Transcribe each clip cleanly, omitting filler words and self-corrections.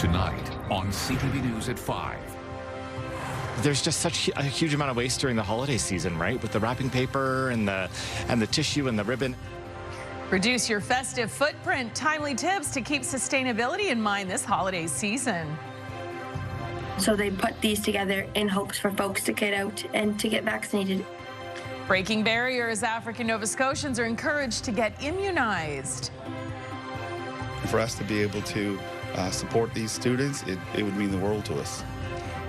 Tonight on CTV News at 5. There's just such a huge amount of waste during the holiday season, right? With the wrapping paper and the tissue and the ribbon. Reduce your festive footprint. Timely tips to keep sustainability in mind this holiday season. So they put these together in hopes for folks to get out and to get vaccinated. Breaking barriers, African Nova Scotians are encouraged to get immunized. For us to be able to support these students, it would mean the world to us.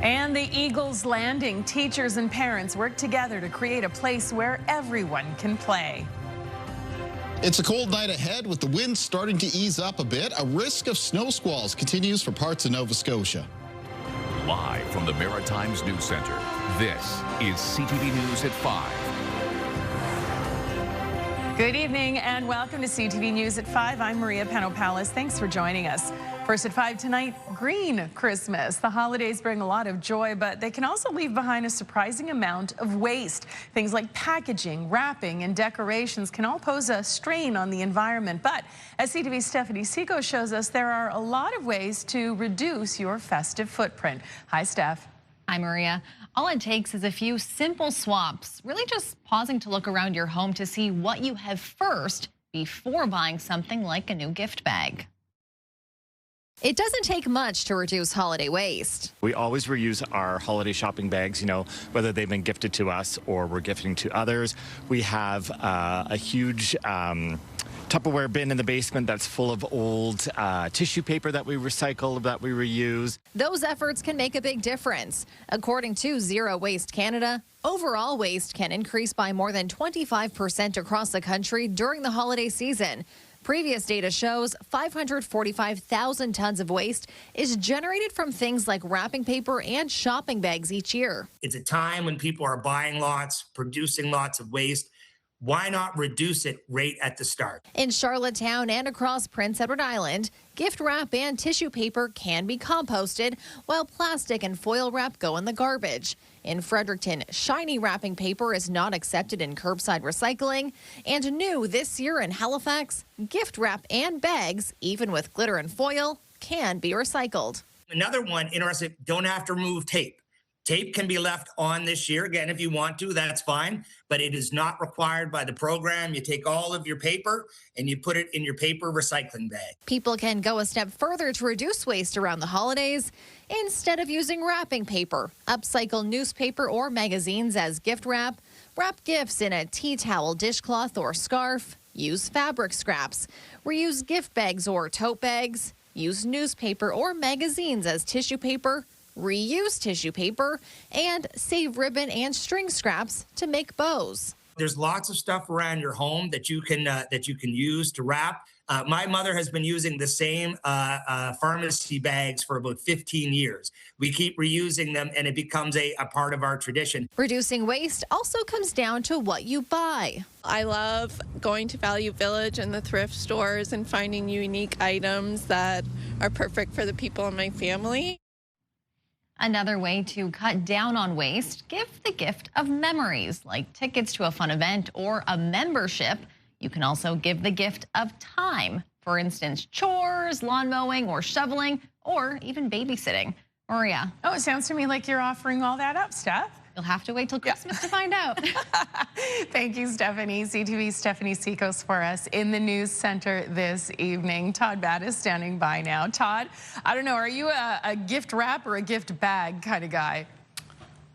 And the Eagles Landing. Teachers and parents work together to create a place where everyone can play. It's a cold night ahead with the winds starting to ease up a bit. A risk of snow squalls continues for parts of Nova Scotia. Live from the Maritimes News Center, this is CTV News at 5. Good evening and welcome to CTV News at 5. I'm Maria Panopalis. Thanks for joining us. First at 5 tonight, Green Christmas. The holidays bring a lot of joy, but they can also leave behind a surprising amount of waste. Things like packaging, wrapping, and decorations can all pose a strain on the environment. But as CTV's Stephanie Seco shows us, there are a lot of ways to reduce your festive footprint. Hi, Steph. Hi, Maria. All it takes is a few simple swaps, really just pausing to look around your home to see what you have first before buying something like a new gift bag. It doesn't take much to reduce holiday waste. We always reuse our holiday shopping bags, you know, whether they've been gifted to us or we're gifting to others. We have a huge Tupperware bin in the basement that's full of old tissue paper that we recycle, that we reuse. Those efforts can make a big difference. According to Zero Waste Canada, overall waste can increase by more than 25% across the country during the holiday season. Previous data shows 545,000 tons of waste is generated from things like wrapping paper and shopping bags each year. It's a time when people are buying lots, producing lots of waste. Why not reduce it right at the start? In Charlottetown and across Prince Edward Island, gift wrap and tissue paper can be composted, while plastic and foil wrap go in the garbage. In Fredericton, shiny wrapping paper is not accepted in curbside recycling. And new this year in Halifax, gift wrap and bags, even with glitter and foil, can be recycled. Another one, interesting, don't have to remove tape. Tape can be left on this year. Again, if you want to, that's fine, but it is not required by the program. You take all of your paper and you put it in your paper recycling bag. People can go a step further to reduce waste around the holidays. Instead of using wrapping paper, upcycle newspaper or magazines as gift wrap, wrap gifts in a tea towel, dishcloth, or scarf, use fabric scraps, reuse gift bags or tote bags, use newspaper or magazines as tissue paper, reuse tissue paper, and save ribbon and string scraps to make bows. There's lots of stuff around your home that you can use to wrap. My mother has been using the same pharmacy bags for about 15 years. We keep reusing them, and it becomes a part of our tradition. Reducing waste also comes down to what you buy. I love going to Value Village and the thrift stores and finding unique items that are perfect for the people in my family. Another way to cut down on waste, give the gift of memories, like tickets to a fun event or a membership. You can also give the gift of time. For instance, chores, lawn mowing, or shoveling, or even babysitting. Maria. Oh, it sounds to me like you're offering all that up, Steph. You'll have to wait till Christmas to find out. Thank you, Stephanie. CTV's Stephanie Secos for us in the news center this evening. Todd Batt is standing by now. Todd, I don't know, are you a gift wrap or a gift bag kind of guy?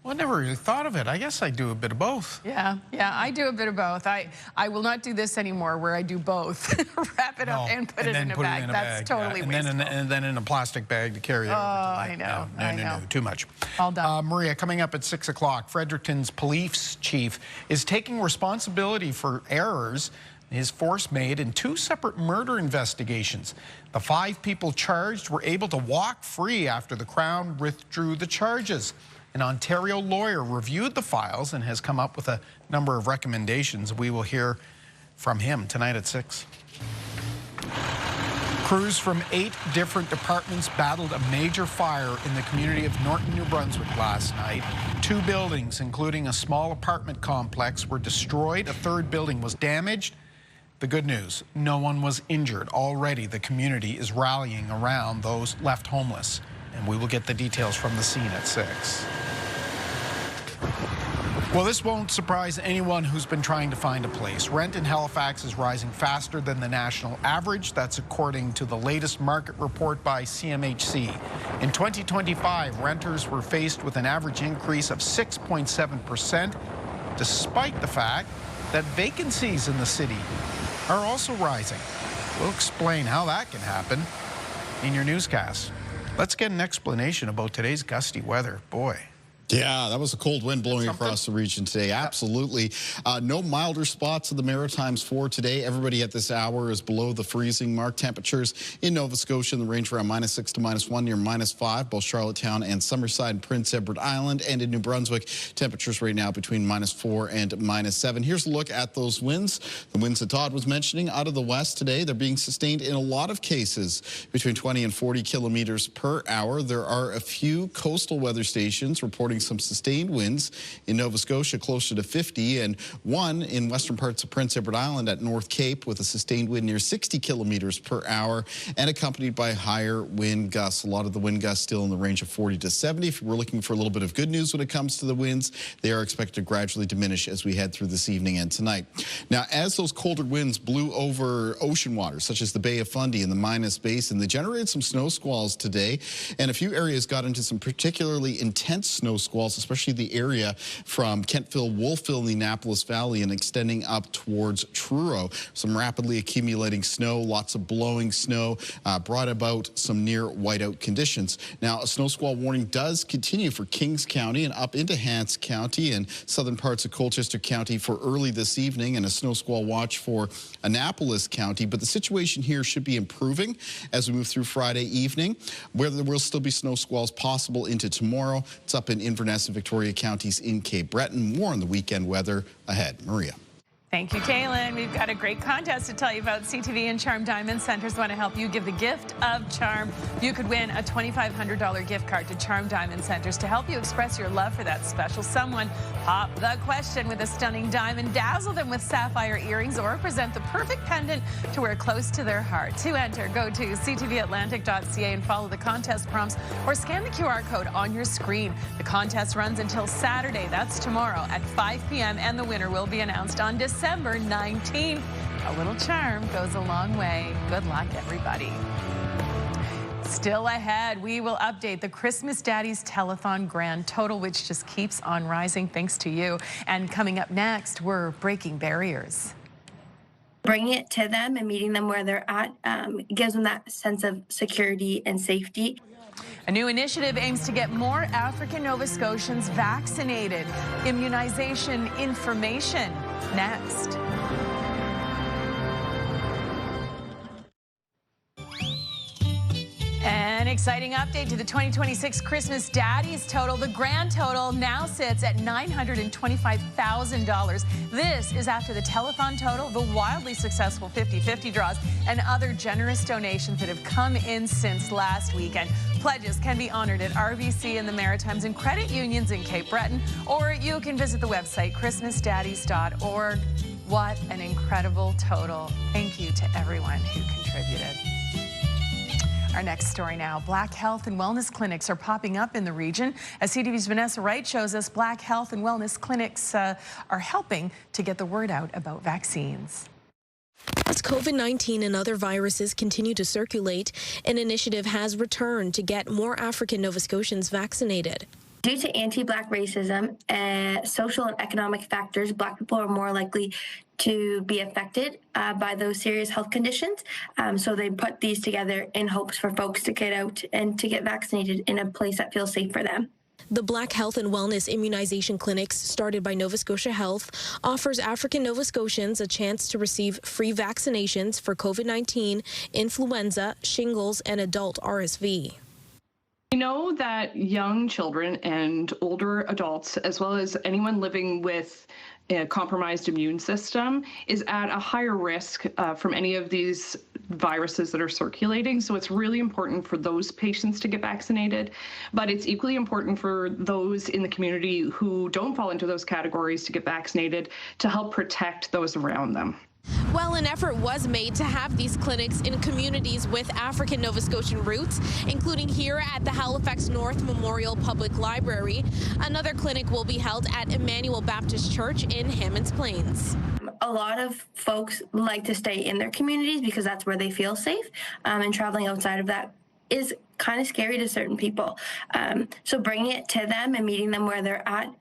Well, I never really thought of it. I guess I do a bit of both. Yeah, I do a bit of both. I will not do this anymore where I do both. Wrap it up and put it in a bag. That's totally wasteful. And then in a plastic bag to carry it over. I know. No, too much. All done. Maria, coming up at 6 o'clock, Fredericton's police chief is taking responsibility for errors his force made in 2 separate murder investigations. The 5 people charged were able to walk free after the Crown withdrew the charges. An Ontario lawyer reviewed the files and has come up with a number of recommendations. We will hear from him tonight at 6. Crews from 8 different departments battled a major fire in the community of Norton, New Brunswick last night. 2 buildings, including a small apartment complex, were destroyed. A 3rd building was damaged. The good news, no one was injured. Already, the community is rallying around those left homeless. And we will get the details from the scene at 6. Well, this won't surprise anyone who's been trying to find a place. Rent in Halifax is rising faster than the national average. That's according to the latest market report by CMHC. In 2025, renters were faced with an average increase of 6.7%, despite the fact that vacancies in the city are also rising. We'll explain how that can happen in your newscast. Let's get an explanation about today's gusty weather. Boy. Yeah, that was a cold wind blowing across the region today. Absolutely. No milder spots in the Maritimes for today. Everybody at this hour is below the freezing mark. Temperatures in Nova Scotia in the range around -6 to -1, near -5, both Charlottetown and Summerside and Prince Edward Island. And in New Brunswick, temperatures right now between -4 and -7. Here's a look at those winds. The winds that Todd was mentioning out of the west today, they're being sustained in a lot of cases between 20 and 40 kilometers per hour. There are a few coastal weather stations reporting some sustained winds in Nova Scotia closer to 50, and one in western parts of Prince Edward Island at North Cape with a sustained wind near 60 kilometers per hour and accompanied by higher wind gusts. A lot of the wind gusts still in the range of 40 to 70. If we're looking for a little bit of good news when it comes to the winds, they are expected to gradually diminish as we head through this evening and tonight. Now, as those colder winds blew over ocean waters, such as the Bay of Fundy and the Minas Basin, they generated some snow squalls today, and a few areas got into some particularly intense snow squalls, especially the area from Kentville, Wolfville, the Annapolis Valley, and extending up towards Truro. Some rapidly accumulating snow, lots of blowing snow, brought about some near whiteout conditions. Now, a snow squall warning does continue for Kings County and up into Hants County and southern parts of Colchester County for early this evening, and a snow squall watch for Annapolis County. But the situation here should be improving as we move through Friday evening, where there will still be snow squalls possible into tomorrow. It's up in Inverness and Victoria counties in Cape Breton. More on the weekend weather ahead. Maria. Thank you, Kaylin. We've got a great contest to tell you about. CTV and Charm Diamond Centers want to help you give the gift of charm. You could win a $2,500 gift card to Charm Diamond Centers to help you express your love for that special someone. Pop the question with a stunning diamond, dazzle them with sapphire earrings, or present the perfect pendant to wear close to their heart. To enter, go to ctvatlantic.ca and follow the contest prompts or scan the QR code on your screen. The contest runs until Saturday. That's tomorrow at 5 p.m. and the winner will be announced on December 19th. A little charm goes a long way. Good luck, everybody. Still ahead, we will update the Christmas Daddies Telethon grand total, which just keeps on rising thanks to you. And coming up next, we're breaking barriers. Bringing it to them and meeting them where they're at gives them that sense of security and safety. A new initiative aims to get more African Nova Scotians vaccinated. Immunization information next. An exciting update to the 2026 Christmas Daddies total. The grand total now sits at $925,000. This is after the telethon total, the wildly successful 50-50 draws, and other generous donations that have come in since last weekend. Pledges can be honored at RBC in the Maritimes and credit unions in Cape Breton, or you can visit the website christmasdaddies.org. What an incredible total. Thank you to everyone who contributed. Our next story now. Black health and wellness clinics are popping up in the region. As CTV's Vanessa Wright shows us, Black health and wellness clinics are helping to get the word out about vaccines. As COVID-19 and other viruses continue to circulate, an initiative has returned to get more African Nova Scotians vaccinated. Due to anti-Black racism, social and economic factors, Black people are more likely to be affected by those serious health conditions. So they put these together in hopes for folks to get out and to get vaccinated in a place that feels safe for them. The Black Health and Wellness Immunization Clinics, started by Nova Scotia Health, offers African Nova Scotians a chance to receive free vaccinations for COVID-19, influenza, shingles, and adult RSV. We know that young children and older adults, as well as anyone living with a compromised immune system, is at a higher risk from any of these viruses that are circulating. So it's really important for those patients to get vaccinated, but it's equally important for those in the community who don't fall into those categories to get vaccinated to help protect those around them. Well, an effort was made to have these clinics in communities with African Nova Scotian roots, including here at the Halifax North Memorial Public Library. Another clinic will be held at Emmanuel Baptist Church in Hammonds Plains. A lot of folks like to stay in their communities because that's where they feel safe, and traveling outside of that is kind of scary to certain people. So bringing it to them and meeting them where they're at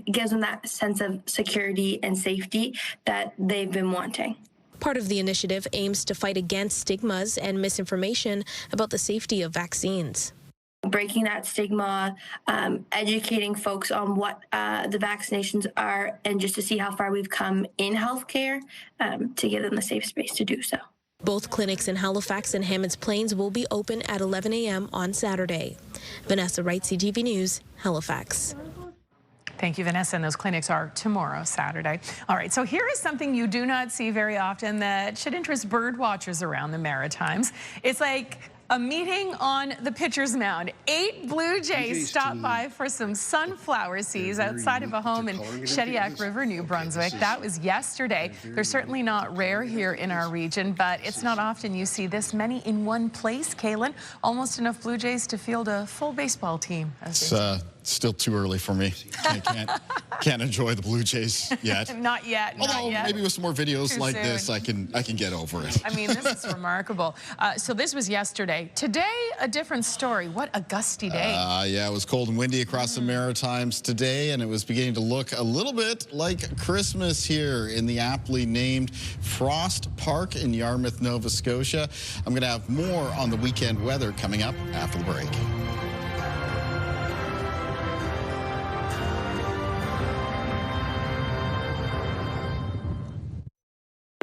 gives them that sense of security and safety that they've been wanting. Part of the initiative aims to fight against stigmas and misinformation about the safety of vaccines. Breaking that stigma, educating folks on what the vaccinations are, and just to see how far we've come in healthcare to give them the safe space to do so. Both clinics in Halifax and Hammonds Plains will be open at 11 a.m. on Saturday. Vanessa Wright, CTV News, Halifax. Thank you, Vanessa. And those clinics are tomorrow, Saturday. All right, so here is something you do not see very often that should interest bird watchers around the Maritimes. It's like a meeting on the pitcher's mound. 8 blue jays stopped by for some sunflower seeds outside of a home in Shediac River, New Brunswick. That was yesterday. They're certainly not rare here in our region, but it's not often you see this many in one place, Kaylin. Almost enough blue jays to field a full baseball team. It's still too early for me. I can't enjoy the Blue Jays yet. Not yet. Although maybe with some more videos Too like soon. this, I can get over it. I mean, this is remarkable. So this was yesterday. Today, a different story. What a gusty day. Yeah, it was cold and windy across the Maritimes today, and it was beginning to look a little bit like Christmas here in the aptly named Frost Park in Yarmouth, Nova Scotia. I'm going to have more on the weekend weather coming up after the break.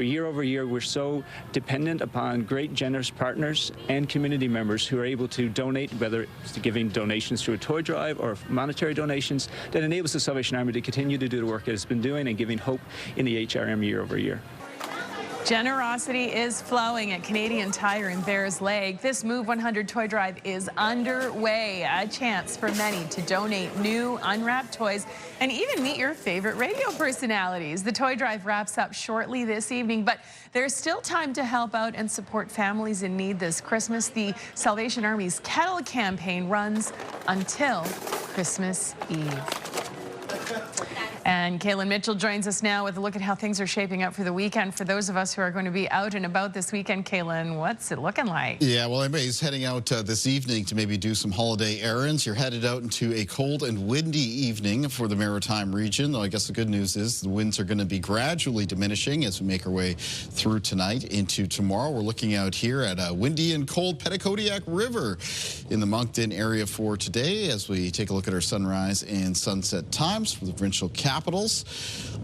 Year over year, we're so dependent upon great, generous partners and community members who are able to donate, whether it's giving donations through a toy drive or monetary donations, that enables the Salvation Army to continue to do the work it has been doing and giving hope in the HRM year over year. Generosity is flowing at Canadian Tire in Bears Lake. This Move 100 toy drive is underway. A chance for many to donate new unwrapped toys and even meet your favorite radio personalities. The toy drive wraps up shortly this evening, but there's still time to help out and support families in need this Christmas. The Salvation Army's Kettle campaign runs until Christmas Eve. And Kaylin Mitchell joins us now with a look at how things are shaping up for the weekend. For those of us who are going to be out and about this weekend, Kaylin, what's it looking like? Yeah, well, everybody's heading out this evening to maybe do some holiday errands. You're headed out into a cold and windy evening for the Maritime region, though I guess the good news is the winds are going to be gradually diminishing as we make our way through tonight into tomorrow. We're looking out here at a windy and cold Petitcodiac River in the Moncton area for today as we take a look at our sunrise and sunset times for the provincial capitals.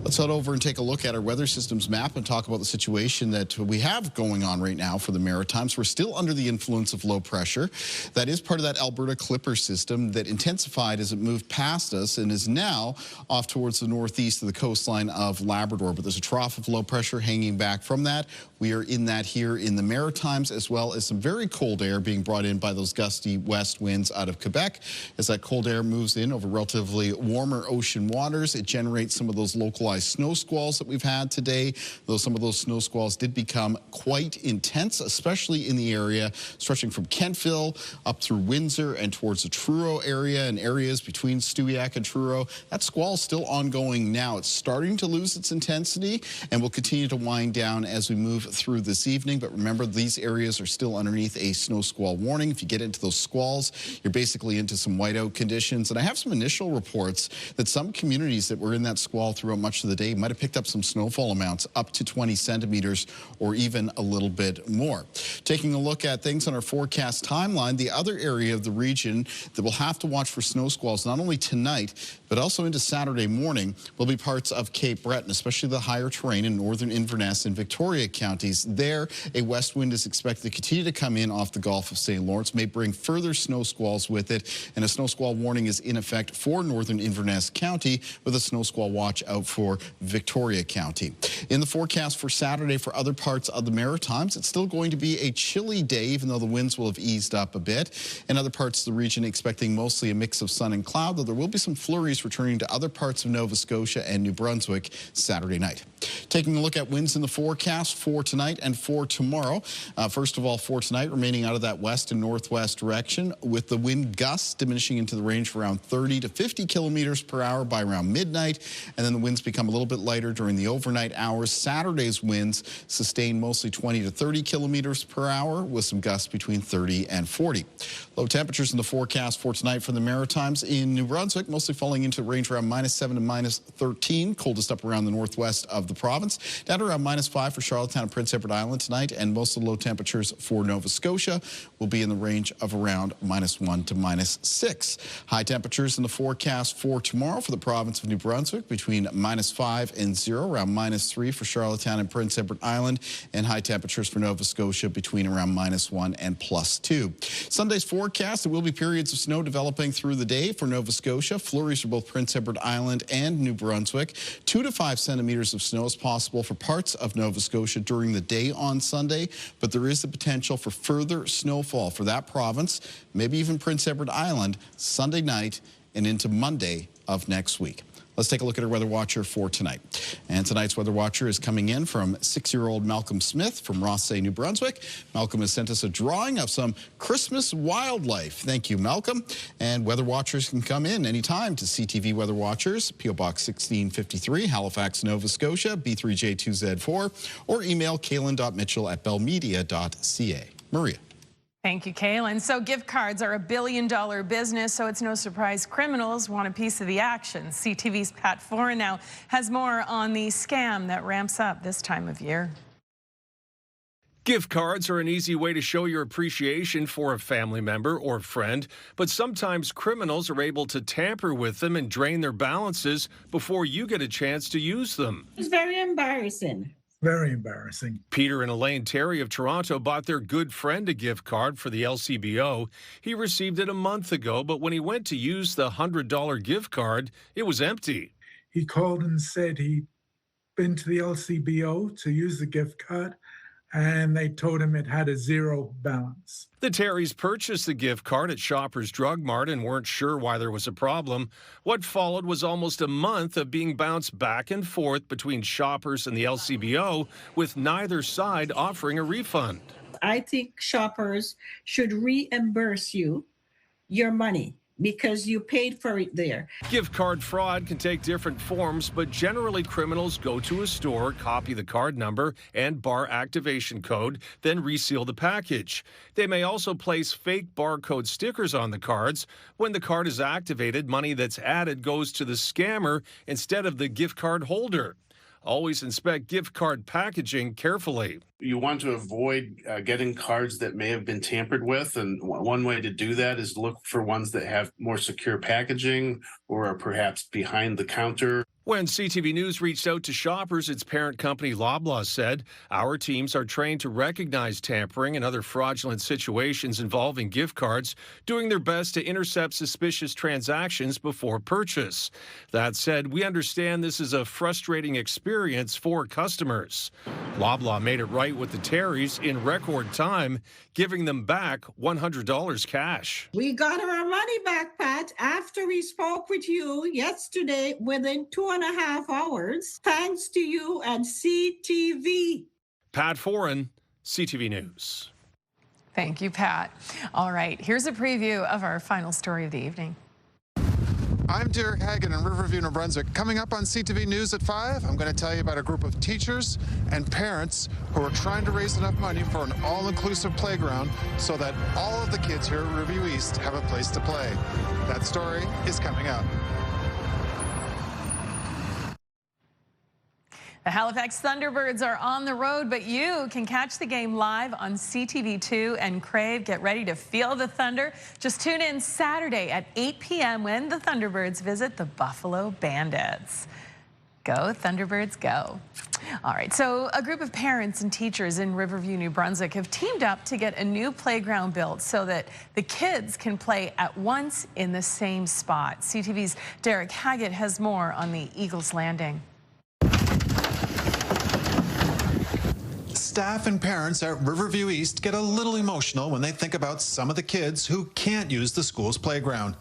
Let's head over and take a look at our weather systems map and talk about the situation that we have going on right now for the Maritimes. We're still under the influence of low pressure. That is part of that Alberta Clipper system that intensified as it moved past us and is now off towards the northeast of the coastline of Labrador. But there's a trough of low pressure hanging back from that. We are in that here in the Maritimes, as well as some very cold air being brought in by those gusty west winds out of Quebec. As that cold air moves in over relatively warmer ocean waters, it generates some of those localized snow squalls that we've had today, though some of those snow squalls did become quite intense, especially in the area stretching from Kentville up through Windsor and towards the Truro area and areas between Stewiacke and Truro. That squall is still ongoing now. It's starting to lose its intensity and will continue to wind down as we move through this evening. But remember, these areas are still underneath a snow squall warning. If you get into those squalls, you're basically into some whiteout conditions. And I have some initial reports that some communities that were in that squall throughout much of the day might have picked up some snowfall amounts up to 20 centimeters or even a little bit more. Taking a look at things on our forecast timeline, the other area of the region that will have to watch for snow squalls not only tonight but also into Saturday morning will be parts of Cape Breton, especially the higher terrain in northern Inverness and Victoria counties. There, a west wind is expected to continue to come in off the Gulf of St. Lawrence, may bring further snow squalls with it, and a snow squall warning is in effect for northern Inverness County with a snow squall watch out for Victoria County. In the forecast for Saturday for other parts of the Maritimes, it's still going to be a chilly day, even though the winds will have eased up a bit. In other parts of the region, expecting mostly a mix of sun and cloud, though there will be some flurries returning to other parts of Nova Scotia and New Brunswick Saturday night. Taking a look at winds in the forecast for tonight and for tomorrow. First of all, for tonight, remaining out of that west and northwest direction, with the wind gusts diminishing into the range of around 30 to 50 kilometers per hour by around midnight, and then the winds become a little bit lighter during the overnight hours. Saturday's winds sustain mostly 20 to 30 kilometers per hour, with some gusts between 30 and 40. Low temperatures in the forecast for tonight for the Maritimes. In New Brunswick, mostly falling into the range around -7 to -13, coldest up around the northwest of the province, down to around -5 for Charlottetown and Prince Edward Island tonight, and most of the low temperatures for Nova Scotia will be in the range of around -1 to -6. High temperatures in the forecast for tomorrow for the province of New Brunswick between -5 and 0, around -3 for Charlottetown and Prince Edward Island, and high temperatures for Nova Scotia between around -1 and +2. Sunday's forecast, there will be periods of snow developing through the day for Nova Scotia. Flurries for both Prince Edward Island and New Brunswick. 2 to 5 centimeters of snow is possible for parts of Nova Scotia during the day on Sunday, but there is the potential for further snowfall for that province, maybe even Prince Edward Island, Sunday night and into Monday of next week. Let's take a look at our Weather Watcher for tonight. And tonight's Weather Watcher is coming in from 6-year-old Malcolm Smith from Rothesay, New Brunswick. Malcolm has sent us a drawing of some Christmas wildlife. Thank you, Malcolm. And Weather Watchers can come in anytime to CTV Weather Watchers, P.O. Box 1653, Halifax, Nova Scotia, B3J2Z4, or email kaylin.mitchell@bellmedia.ca. Maria. Thank you, Kaylin. So gift cards are a billion-dollar business, so it's no surprise criminals want a piece of the action. CTV's Pat Foran now has more on the scam that ramps up this time of year. Gift cards are an easy way to show your appreciation for a family member or friend, but sometimes criminals are able to tamper with them and drain their balances before you get a chance to use them. It's very embarrassing. Very embarrassing. Peter and Elaine Terry of Toronto bought their good friend a gift card for the LCBO. He received it a month ago, but when he went to use the $100 gift card, it was empty. He called and said he'd been to the LCBO to use the gift card, and they told him it had a zero balance. The Terrys purchased the gift card at Shoppers Drug Mart and weren't sure why there was a problem. What followed was almost a month of being bounced back and forth between Shoppers and the LCBO, with neither side offering a refund. I think Shoppers should reimburse you your money because you paid for it there. Gift card fraud can take different forms, but generally criminals go to a store, copy the card number and bar activation code, then reseal the package. They may also place fake barcode stickers on the cards. When the card is activated, money that's added goes to the scammer instead of the gift card holder. Always inspect gift card packaging carefully. You want to avoid getting cards that may have been tampered with, and one way to do that is look for ones that have more secure packaging or are perhaps behind the counter. When CTV News reached out to Shoppers, its parent company Loblaw said, "Our teams are trained to recognize tampering and other fraudulent situations involving gift cards, doing their best to intercept suspicious transactions before purchase." That said, we understand this is a frustrating experience for customers. Loblaw made it right with the Terrys in record time, giving them back $100 cash. We got our money back, Pat, after we spoke with you yesterday within 2.5 hours, thanks to you and CTV. Pat Foran, CTV News. Thank you, Pat. All right, here's a preview of our final story of the evening. I'm Derek Hagan in Riverview, New Brunswick. Coming up on CTV News at 5, I'm going to tell you about a group of teachers and parents who are trying to raise enough money for an all-inclusive playground so that all of the kids here at Riverview East have a place to play. That story is coming up. The Halifax Thunderbirds are on the road, but you can catch the game live on CTV2 and Crave. Get ready to feel the thunder. Just tune in Saturday at 8 p.m. when the Thunderbirds visit the Buffalo Bandits. Go Thunderbirds, go. All right, so a group of parents and teachers in Riverview, New Brunswick have teamed up to get a new playground built so that the kids can play at once in the same spot. CTV's Derek Haggett has more on the Eagles Landing. Staff and parents at Riverview East get a little emotional when they think about some of the kids who can't use the school's playground.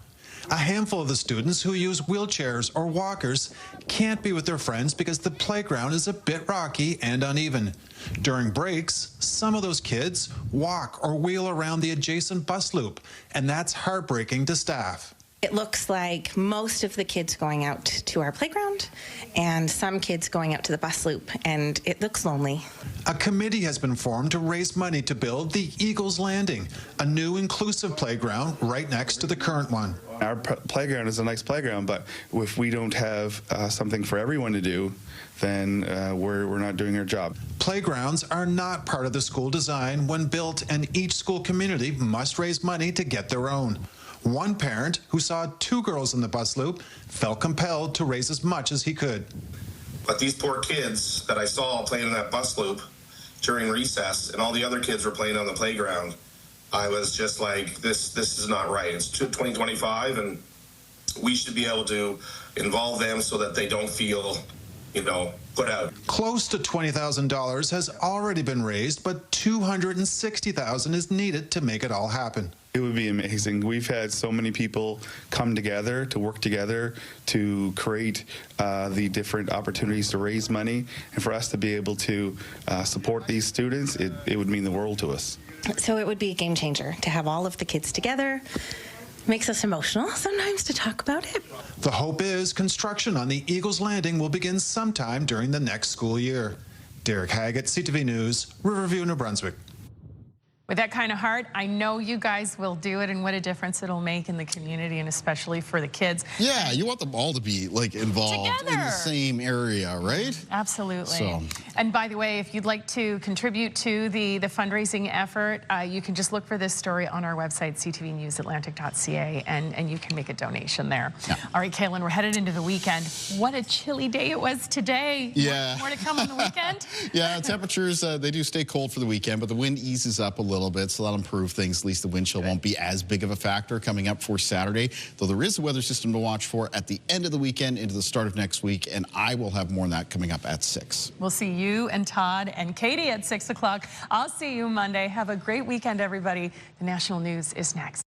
A handful of the students who use wheelchairs or walkers can't be with their friends because the playground is a bit rocky and uneven. During breaks, some of those kids walk or wheel around the adjacent bus loop, and that's heartbreaking to staff. It looks like most of the kids going out to our playground and some kids going out to the bus loop, and it looks lonely. A committee has been formed to raise money to build the Eagles Landing, a new inclusive playground right next to the current one. Our playground is a nice playground, but if we don't have something for everyone to do, then we're not doing our job. Playgrounds are not part of the school design when built, and each school community must raise money to get their own. One parent who saw 2 girls in the bus loop felt compelled to raise as much as he could. But these poor kids that I saw playing in that bus loop during recess, and all the other kids were playing on the playground, I was just like, this is not right. It's 2025, and we should be able to involve them so that they don't feel, put out. Close to $20,000 has already been raised, but $260,000 is needed to make it all happen. It would be amazing. We've had so many people come together to work together to create the different opportunities to raise money, and for us to be able to support these students, it would mean the world to us. So it would be a game changer to have all of the kids together. Makes us emotional sometimes to talk about it. The hope is construction on the Eagles Landing will begin sometime during the next school year. Derek Haggett, CTV News, Riverview, New Brunswick. With that kind of heart, I know you guys will do it, and what a difference it'll make in the community, and especially for the kids. Yeah, you want them all to be involved together in the same area, right? Absolutely. So. And by the way, if you'd like to contribute to the fundraising effort, you can just look for this story on our website, ctvnewsatlantic.ca, and you can make a donation there. Yeah. All right, Kaylin, we're headed into the weekend. What a chilly day it was today. Yeah. More to come on the weekend? Yeah, temperatures, they do stay cold for the weekend, but the wind eases up a little bit, so that'll improve things. At least the wind chill won't be as big of a factor coming up for Saturday, though there is a weather system to watch for at the end of the weekend into the start of next week, and I will have more on that coming up at 6. We'll see you and Todd and Katie at 6 o'clock. I'll see you Monday. Have a great weekend, everybody. The national news is next.